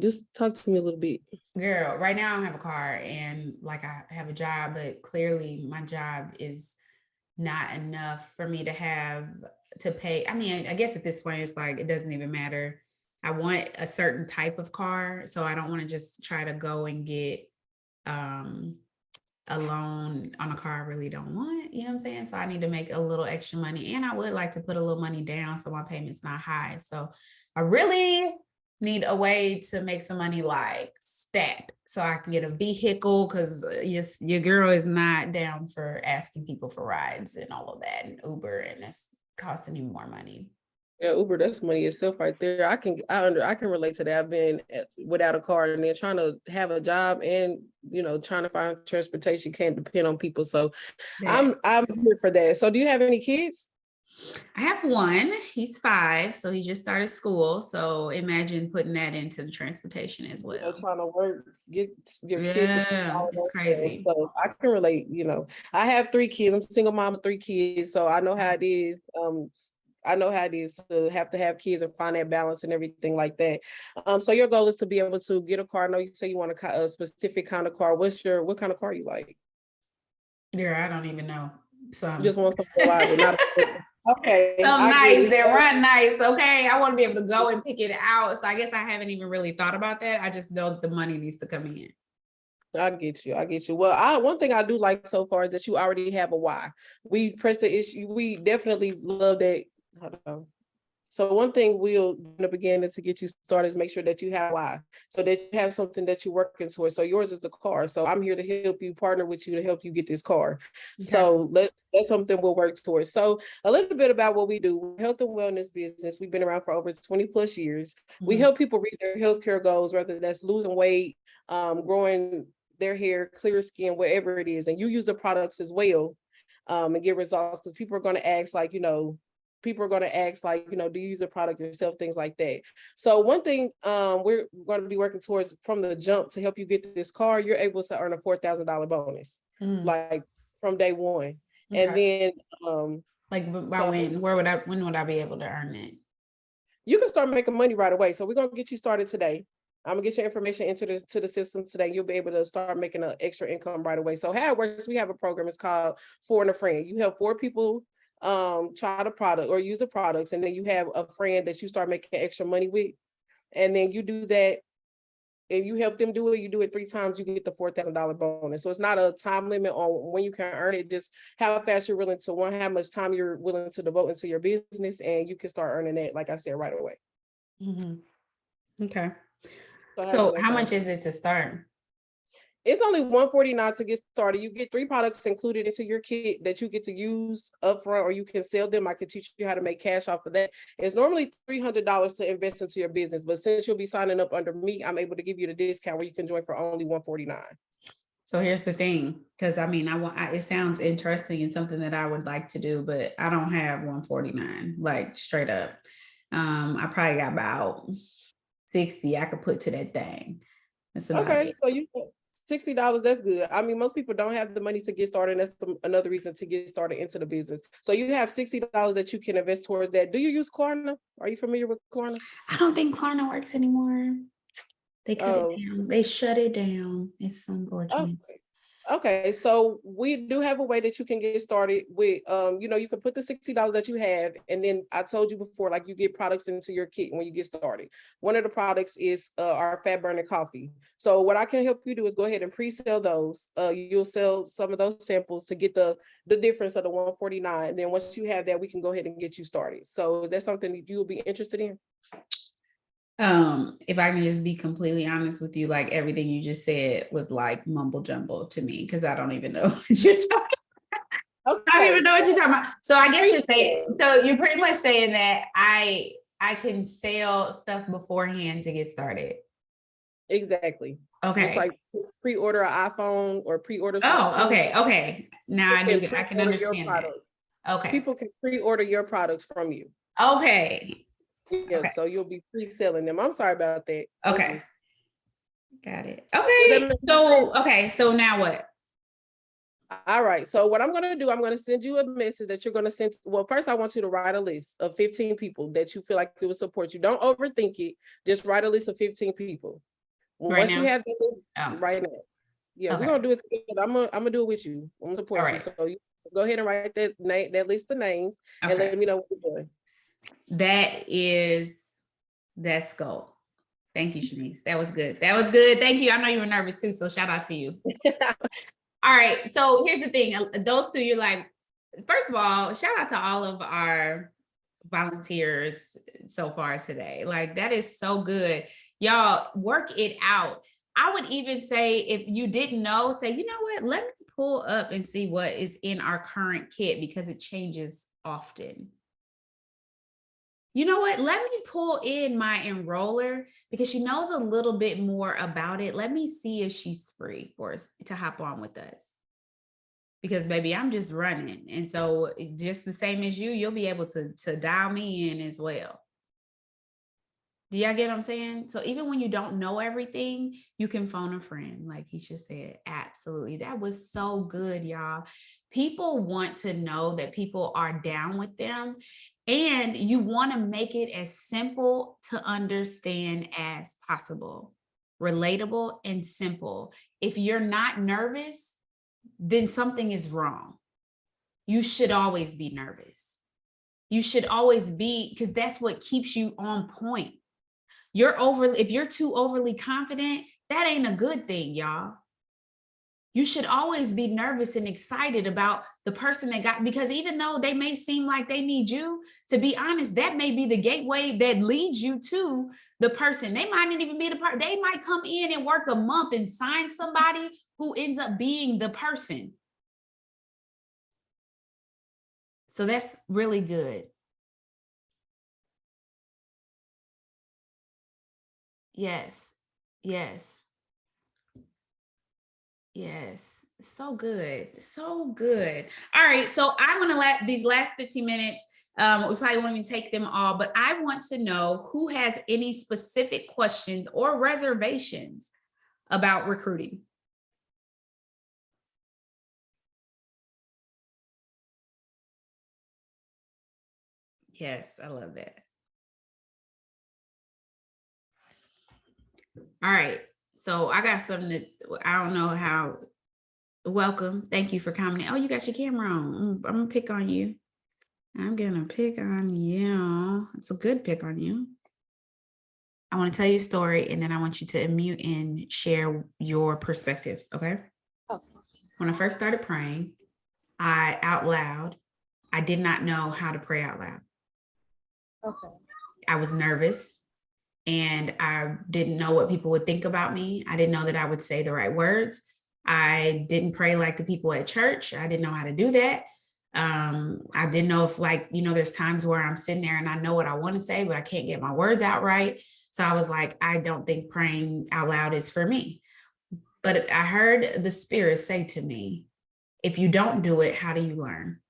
S5: just talk to me a little bit.
S1: Girl, right now I don't have a car and like I have a job, but clearly my job is not enough for me to have to pay. I mean, I guess at this point it's like it doesn't even matter. I want a certain type of car, so I don't want to just try to go and get a loan on a car I really don't want, you know what I'm saying? So I need to make a little extra money, and I would like to put a little money down so my payment's not high. So I really need a way to make some money like stat so I can get a vehicle, because yes, your girl is not down for asking people for rides and all of that, and Uber, and that's costing you more money.
S5: Yeah, Uber, that's money itself right there. I can relate to that. I've been without a car and then trying to have a job and trying to find transportation can't depend on people. So I'm here for that. So do you have any kids?
S1: I have one. He's 5, so he just started school. So imagine putting that into the transportation as well.
S5: Trying to work, give kids to school.
S1: It's crazy.
S5: So I can relate. I have 3 kids. I'm a single mom of 3 kids, so I know how it is. I know how it is to have kids and find that balance and everything like that. So your goal is to be able to get a car. I know you say you want a specific kind of car. What kind of car you like?
S1: Yeah, I don't even know.
S5: You just want something reliable, not okay.
S1: So nice and run nice. Okay. I want to be able to go and pick it out. So I guess I haven't even really thought about that. I just know the money needs to come in.
S5: I get you. Well, one thing I do like so far is that you already have a why. We press the issue. We definitely love that. Hold on. So one thing we'll in the beginning to get you started is make sure that you have why, so that you have something that you're working towards. So yours is the car. So I'm here to help you, partner with you to help you get this car. Okay. So that's something we'll work towards. So a little bit about what we do. Health and wellness business. We've been around for over 20 plus years. Mm-hmm. We help people reach their healthcare goals, whether that's losing weight, growing their hair, clear skin, whatever it is. And you use the products as well and get results, because people are going to ask do you use a product yourself, things like that. So one thing we're going to be working towards from the jump to help you get this car, you're able to earn a $4,000 bonus, like from day one. Okay. And then
S1: when would I be able to earn it?
S5: You can start making money right away. So we're going to get you started today. I'm gonna get your information into the system today. You'll be able to start making an extra income right away. So how it works, we have a program. It's called 4 and a Friend. You help 4 people try the product or use the products, and then you have a friend that you start making extra money with, and then you do that and you help them do it. You do it 3 times, you get the $4,000 bonus. So it's not a time limit on when you can earn it, just how fast you're willing to how much time you're willing to devote into your business, and you can start earning that, like I said, right away.
S1: Mm-hmm. Okay. So how much is it to start?
S5: It's only $149 to get started. You get 3 products included into your kit that you get to use upfront, or you can sell them. I can teach you how to make cash off of that. It's normally $300 to invest into your business, but since you'll be signing up under me, I'm able to give you the discount where you can join for only $149.
S1: So here's the thing, because I mean, it sounds interesting and something that I would like to do, but I don't have $149, like straight up. I probably got about $60 I could put to that thing.
S5: Okay, so you $60, that's good. I mean, most people don't have the money to get started, and that's another reason to get started into the business. So you have $60 that you can invest towards that. Do you use Klarna? Are you familiar with Klarna?
S1: I don't think Klarna works anymore. They cut it down. They shut it down. It's unfortunate.
S5: Okay, so we do have a way that you can get started with, you can put the $60 that you have, and then I told you before, like, you get products into your kit when you get started. One of the products is our fat burning coffee. So what I can help you do is go ahead and pre-sell those. You'll sell some of those samples to get the difference of the $149. And then once you have that, we can go ahead and get you started. So is that something that you will be interested in?
S1: If I can just be completely honest with you, like everything you just said was like mumble jumble to me because I don't even know what you're talking. I don't even know what you're talking about. So I guess you're saying, so you're pretty much saying that I can sell stuff beforehand to get started.
S5: Exactly.
S1: Okay.
S5: Just like pre-order an iPhone or pre-order some
S1: Oh, okay. Okay. Now I
S5: people
S1: do. I can
S5: pre-order your
S1: understand that.
S5: product.
S1: Okay.
S5: People can pre-order your products from you.
S1: Okay.
S5: Yeah,
S1: Okay.
S5: so you'll be pre-selling them. I'm sorry about that.
S1: Okay. Got it.
S5: Does
S1: Okay.
S5: that make
S1: So,
S5: sense?
S1: okay. So now what?
S5: All right. So what I'm going to do, I'm going to send you a message that you're going to send. Well, first, I want you to write a list of 15 people that you feel like it will support you. Don't overthink it. Just write a list of 15 people.
S1: Right
S5: Once you
S1: now?
S5: have that list,
S1: Oh,
S5: right now. Yeah,
S1: okay.
S5: we're going to do it together. I'm gonna do it with you. I'm going to support
S1: All
S5: you.
S1: right.
S5: So you go ahead and write that list of names and
S1: Okay.
S5: let me know what you're doing.
S1: That's gold. Thank you, Shanice. That was good. That was good. Thank you. I know you were nervous too, so shout out to you. All right. So here's the thing. Those two, you're like, first of all, shout out to all of our volunteers so far today. Like, that is so good. Y'all work it out. I would even say, if you didn't know, say, you know what, let me pull up and see what is in our current kit because it changes often. You know what? Let me pull in my enroller because she knows a little bit more about it. Let me see if she's free for us to hop on with us. Because baby, I'm just running. And so just the same as you, you'll be able to dial me in as well. Do y'all get what I'm saying? So even when you don't know everything, you can phone a friend, like Keisha said. Absolutely. That was so good, y'all. People want to know that people are down with them. And you want to make it as simple to understand as possible. Relatable and simple. If you're not nervous, then something is wrong. You should always be nervous. You should always be, because that's what keeps you on point. If you're too overly confident, that ain't a good thing, y'all. You should always be nervous and excited about the person that got, because even though they may seem like they need you, to be honest, that may be the gateway that leads you to the person. They might not even be the person. They might come in and work a month and sign somebody who ends up being the person. So that's really good. Yes. Yes. Yes. So good. So good. All right. So I want to let these last 15 minutes, we probably won't even take them all, but I want to know who has any specific questions or reservations about recruiting. Yes, I love that. All right. So I got something that I don't know how. Welcome. Thank you for coming. Oh, you got your camera on. I'm going to pick on you. I'm going to pick on you. It's a good pick on you. I want to tell you a story, and then I want you to unmute and share your perspective. Okay.
S2: Oh.
S1: When I first started praying, I did not know how to pray out loud.
S2: Okay.
S1: I was nervous and I didn't know what people would think about me. I didn't know that I would say the right words. I didn't pray like the people at church. I didn't know how to do that. I didn't know if, like, there's times where I'm sitting there and I know what I want to say, but I can't get my words out right. So I was like, I don't think praying out loud is for me. But I heard the Spirit say to me, if you don't do it, how do you learn?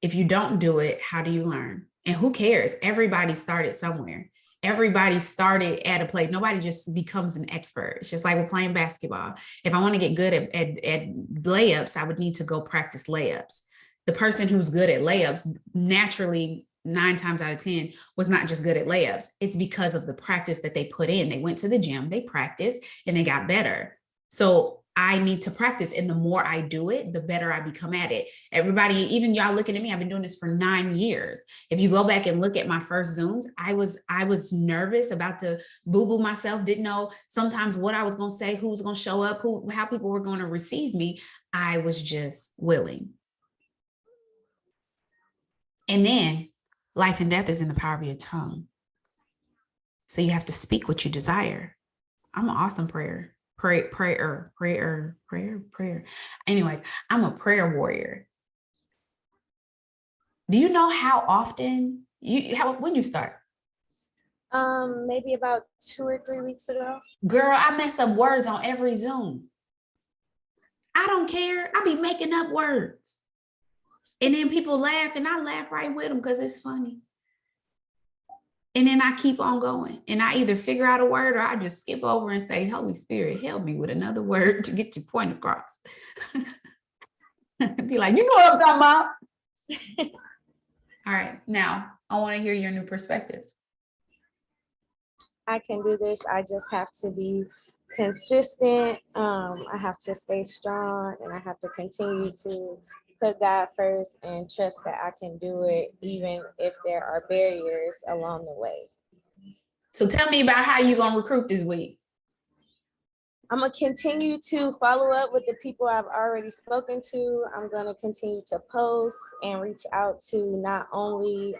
S1: If you don't do it, how do you learn? And who cares? Everybody started somewhere. Everybody started at a place. Nobody just becomes an expert. It's just like we're playing basketball. If I want to get good at layups, I would need to go practice layups. The person who's good at layups naturally 9 times out of 10 was not just good at layups. It's because of the practice that they put in. They went to the gym, they practiced, and they got better. So I need to practice. And the more I do it, the better I become at it. Everybody, even y'all looking at me, I've been doing this for 9 years. If you go back and look at my first Zooms, I was nervous about to boo-boo myself, didn't know sometimes what I was going to say, who was going to show up, how people were going to receive me. I was just willing. And then life and death is in the power of your tongue. So you have to speak what you desire. I'm an awesome prayer. Prayer. Anyways, I'm a prayer warrior. Do you know how often when you start?
S6: Maybe about 2 or 3 weeks ago.
S1: Girl, I mess up words on every Zoom. I don't care. I be making up words. And then people laugh and I laugh right with them because it's funny. And then I keep on going. And I either figure out a word or I just skip over and say, Holy Spirit, help me with another word to get your point across. Be like, you know what I'm talking about? All right. Now, I want to hear your new perspective.
S6: I can do this. I just have to be consistent. I have to stay strong and I have to continue to put God first and trust that I can do it, even if there are barriers along the way.
S1: So tell me about how you're going to recruit this week.
S6: I'm going to continue to follow up with the people I've already spoken to. I'm going to continue to post and reach out to not only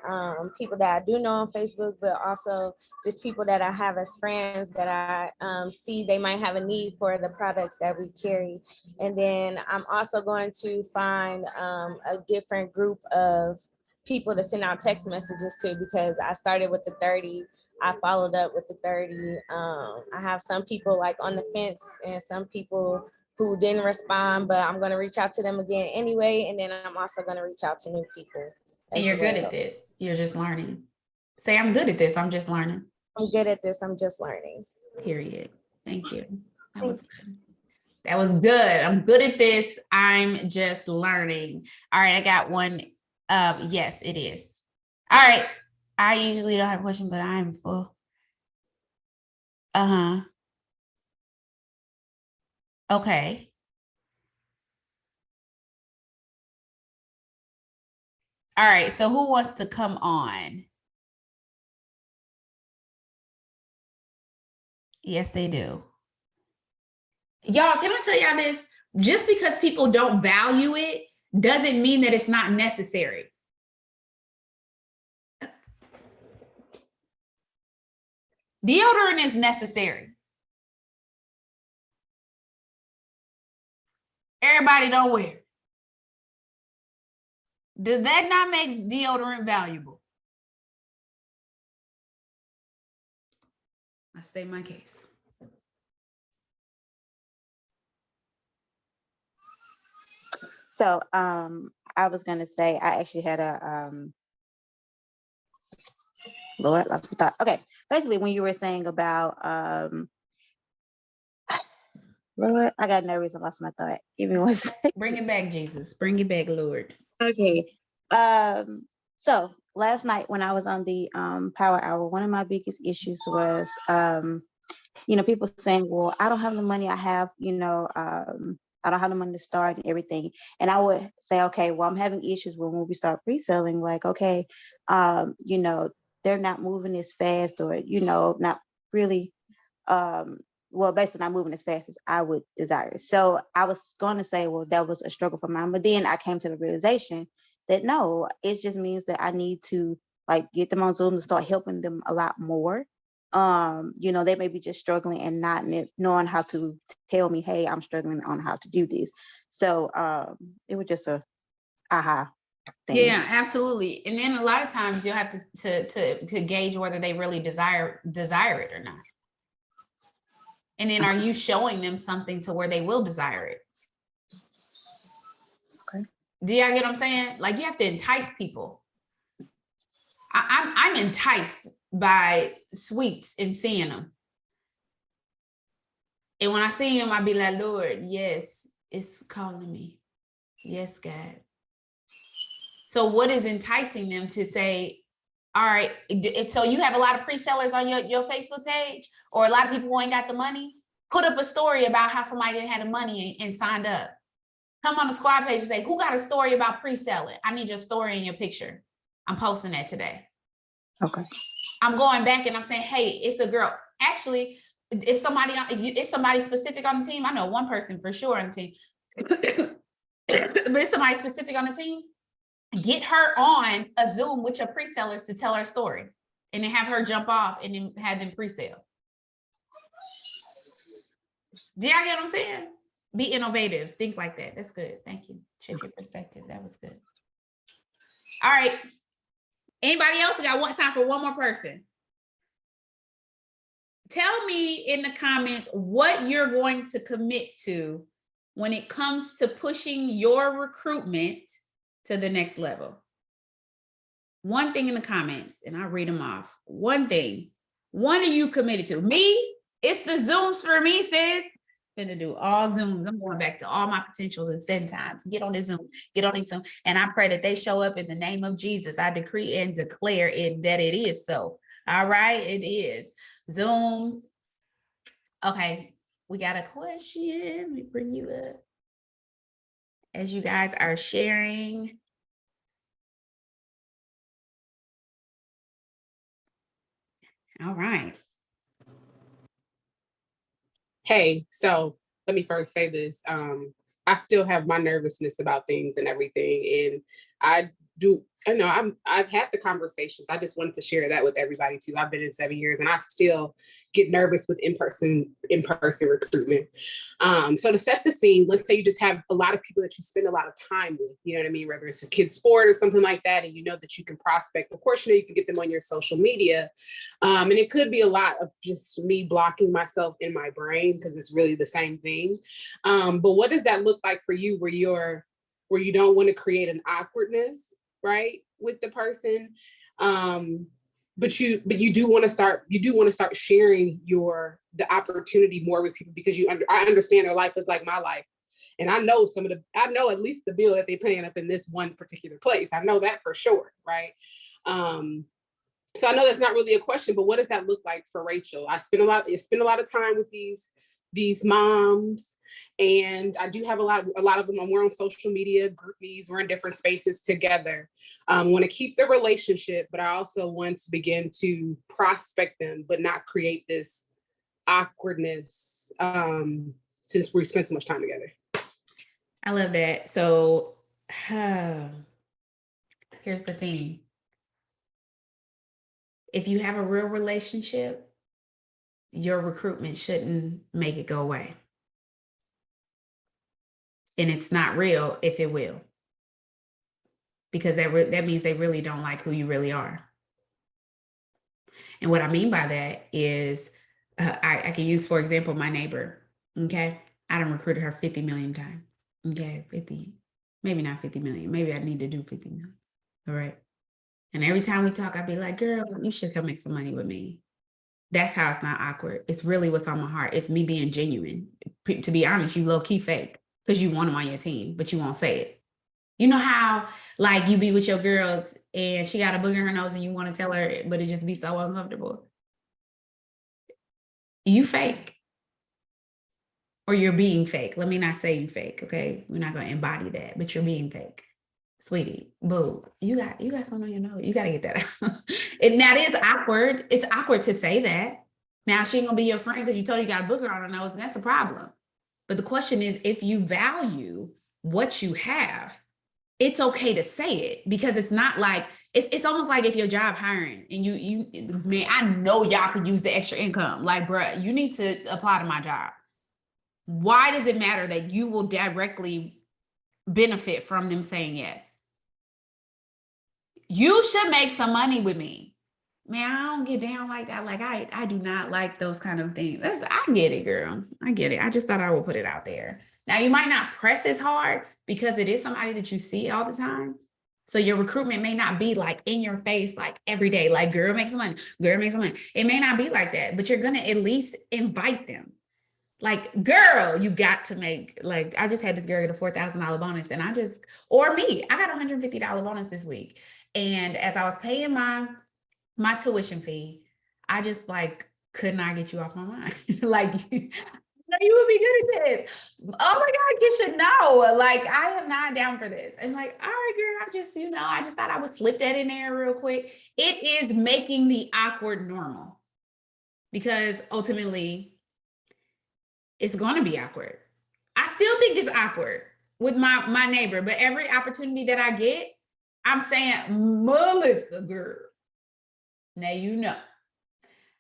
S6: people that I do know on Facebook, but also just people that I have as friends that I see they might have a need for the products that we carry. And then I'm also going to find a different group of people to send out text messages to, because I started with the 30. I followed up with the 30. I have some people like on the fence and some people who didn't respond, but I'm going to reach out to them again anyway. And then I'm also going to reach out to new people.
S1: And you're good at this. You're just learning. Say, I'm good at this. I'm just learning.
S6: I'm good at this. I'm just learning.
S1: Period. Thank you. That was good. That was good. I'm good at this. I'm just learning. All right. I got one. Yes, it is. All right. I usually don't have a question, but I'm full. Okay. All right. So who wants to come on? Yes, they do. Y'all, can I tell y'all this? Just because people don't value it doesn't mean that it's not necessary. Deodorant is necessary. Everybody don't wear it. Does that not make deodorant valuable? I state my case.
S7: So I was gonna say I actually had a Lord, lost my thought. Okay, basically when you were saying about Lord, I got nervous and lost my thought. Give me one second.
S1: Bring it back, Jesus. Bring it back, Lord.
S7: Okay. So last night when I was on the power hour, one of my biggest issues was people saying, well, I don't have the money. I have, I don't have the money to start and everything. And I would say, okay, well, I'm having issues when we start pre-selling, like, okay, they're not moving as fast or, not really, basically not moving as fast as I would desire. So I was going to say, well, that was a struggle for mine. But then I came to the realization that no, it just means that I need to get them on Zoom to start helping them a lot more. They may be just struggling and not knowing how to tell me, hey, I'm struggling on how to do this. So it was just a aha thing.
S1: Yeah, absolutely. And then a lot of times you'll have to gauge whether they really desire it or not. And then are you showing them something to where they will desire it?
S7: Okay.
S1: Do y'all get what I'm saying? Like you have to entice people. I'm enticed by sweets and seeing them. And when I see them, I be like, Lord, yes, it's calling me. Yes, God. So what is enticing them to say, all right, so you have a lot of pre-sellers on your Facebook page or a lot of people who ain't got the money? Put up a story about how somebody didn't have the money and signed up. Come on the squad page and say, who got a story about pre-selling? I need your story in your picture. I'm posting that today.
S7: Okay.
S1: I'm going back and I'm saying, hey, it's a girl. Actually, if somebody specific on the team, I know one person for sure on the team, but it's somebody specific on the team, get her on a Zoom with your pre-sellers to tell her story. and then have her jump off and then have them pre-sale. Do y'all get what I'm saying? Be innovative. Think like that. That's good. Thank you. Shift your perspective. That was good. All right. Anybody else? We got time for one more person. Tell me in the comments what you're going to commit to when it comes to pushing your recruitment to the next level. One thing in the comments, and I'll read them off. One thing. One of you committed to. Me, it's the Zooms for me, sis. Gonna do all Zooms. I'm going back to all my potentials and send times. Get on this Zoom, get on this Zoom. And I pray that they show up in the name of Jesus. I decree and declare it that it is so. All right, it is. Zooms. Okay, we got a question. Let me bring you up. As you guys are sharing. All right.
S8: Hey, so let me first say this. I still have my nervousness about things and everything. And I've had the conversations. I just wanted to share that with everybody too. I've been in 7 years and I still get nervous with in-person recruitment. So to set the scene, let's say you just have a lot of people that you spend a lot of time with, you know what I mean? Whether it's a kid's sport or something like that, and you know that you can prospect. Of course, you know, you can get them on your social media. And it could be a lot of just me blocking myself in my brain because it's really the same thing. But what does that look like for you where you don't want to create an awkwardness, right, with the person? But you do want to start sharing the opportunity more with people because I understand their life is like my life. And I know at least the bill that they're paying up in this one particular place. I know that for sure, right? So I know that's not really a question, but what does that look like for Rachel? I spend a lot of time with these moms, and I do have a lot of them. We're on social media, GroupMe's, we're in different spaces together. Want to keep the relationship, but I also want to begin to prospect them, but not create this awkwardness since we spent so much time together.
S1: I love that. So here's the thing. If you have a real relationship, your recruitment shouldn't make it go away. And it's not real if it will. Because that means they really don't like who you really are. And what I mean by that is, I can use, for example, my neighbor, okay? I done recruited her 50 million times, okay? 50, maybe not 50 million. Maybe I need to do 50 million, all right? And every time we talk, I'd be like, girl, you should come make some money with me. That's how it's not awkward. It's really what's on my heart. It's me being genuine. To be honest, you low-key fake because you want them on your team, but you won't say it. You know how, like, you be with your girls and she got a booger in her nose and you want to tell her, but it just be so uncomfortable. You fake. Or you're being fake. Let me not say you fake, okay? We're not going to embody that, but you're being fake. Sweetie, boo, you got something on your nose. You got to get that out. And that is awkward. It's awkward to say that. Now, she ain't going to be your friend because you told her you got a booger on her nose, and that's a problem. But the question is, if you value what you have, it's okay to say it, because it's not like, it's almost like if your job hiring and you man, I know y'all could use the extra income. Like, bruh, you need to apply to my job. Why does it matter that you will directly benefit from them saying yes? You should make some money with me. Man, I don't get down like that. Like, I do not like those kind of things. I get it, girl. I get it. I just thought I would put it out there. Now, you might not press as hard because it is somebody that you see all the time. So your recruitment may not be like in your face, like every day, like, girl, make some money, girl, make some money. It may not be like that, but you're going to at least invite them. Like, girl, you got to make, like, I just had this girl get a $4,000 bonus, and I got a $150 bonus this week. And as I was paying my tuition fee, I just, like, could not get you off my mind. Like, you would be good at this. Oh my God, you should know. Like, I am not down for this. I'm like, all right, girl, I just thought I would slip that in there real quick. It is making the awkward normal, because ultimately it's going to be awkward. I still think it's awkward with my neighbor, but every opportunity that I get, I'm saying, Melissa, girl, Now, you know,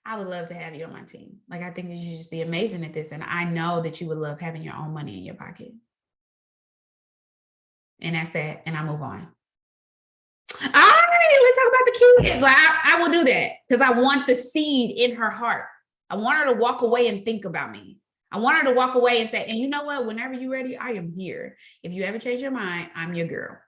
S1: I would love to have you on my team. Like, I think that you just be amazing at this. And I know that you would love having your own money in your pocket. And that's that. And I move on. All right, let's talk about the kids. Like, I will do that because I want the seed in her heart. I want her to walk away and think about me. I want her to walk away and say, and you know what? Whenever you're ready, I am here. If you ever change your mind, I'm your girl.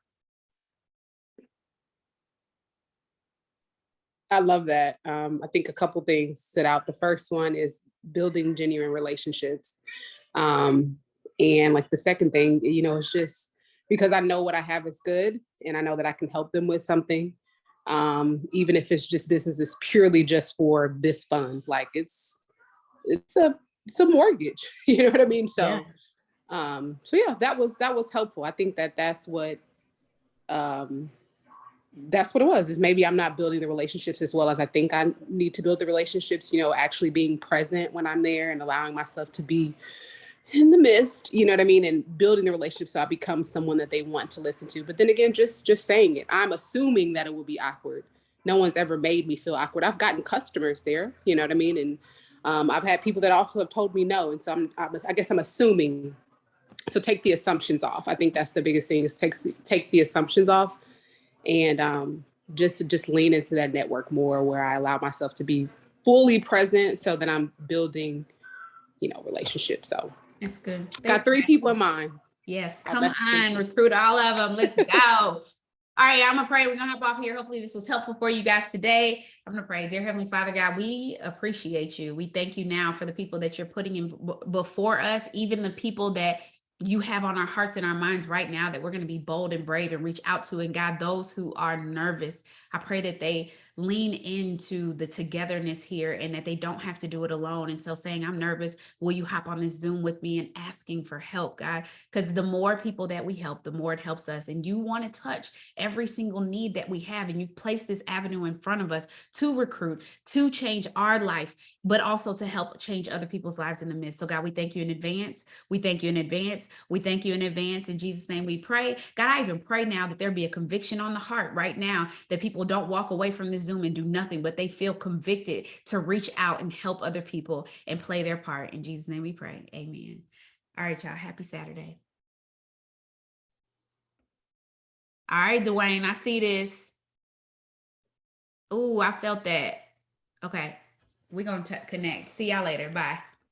S8: I love that. I think a couple things stood out. The first one is building genuine relationships. And like the second thing, you know, it's just because I know what I have is good and I know that I can help them with something. Even if it's just business is purely just for this fund, like it's a mortgage, you know what I mean? So, yeah, that was helpful. I think that's what it was, is maybe I'm not building the relationships as well as I think I need to build the relationships, you know, actually being present when I'm there and allowing myself to be in the midst, you know what I mean? And building the relationship so I become someone that they want to listen to. But then again, just saying it, I'm assuming that it will be awkward. No one's ever made me feel awkward. I've gotten customers there, you know what I mean? And I've had people that also have told me no. And so I guess I'm assuming. So take the assumptions off. I think that's the biggest thing, is take the assumptions off. And just lean into that network more, where I allow myself to be fully present so that I'm building, you know, relationships. So
S1: That's good.
S8: Got 3 people in mind.
S1: Yes, come on, recruit all of them. Let's go. All right, I'm gonna pray. We're gonna hop off here. Hopefully this was helpful for you guys today. I'm gonna pray. Dear Heavenly Father, God, we appreciate you. We thank you now for the people that you're putting in before us, even the people that you have on our hearts and our minds right now, that we're going to be bold and brave and reach out to. And God, those who are nervous, I pray that they lean into the togetherness here and that they don't have to do it alone. And so saying, I'm nervous, will you hop on this Zoom with me, and asking for help, God? Because the more people that we help, the more it helps us. And you want to touch every single need that we have. And you've placed this avenue in front of us to recruit, to change our life, but also to help change other people's lives in the midst. So God, we thank you in advance. We thank you in advance. We thank you in advance. In Jesus' name we pray. God, I even pray now that there be a conviction on the heart right now, that people don't walk away from this Zoom and do nothing, but they feel convicted to reach out and help other people and play their part. In Jesus' name we pray. Amen. All right, y'all. Happy Saturday. All right, Dwayne, I see this. Ooh, I felt that. Okay. We're going to connect. See y'all later. Bye.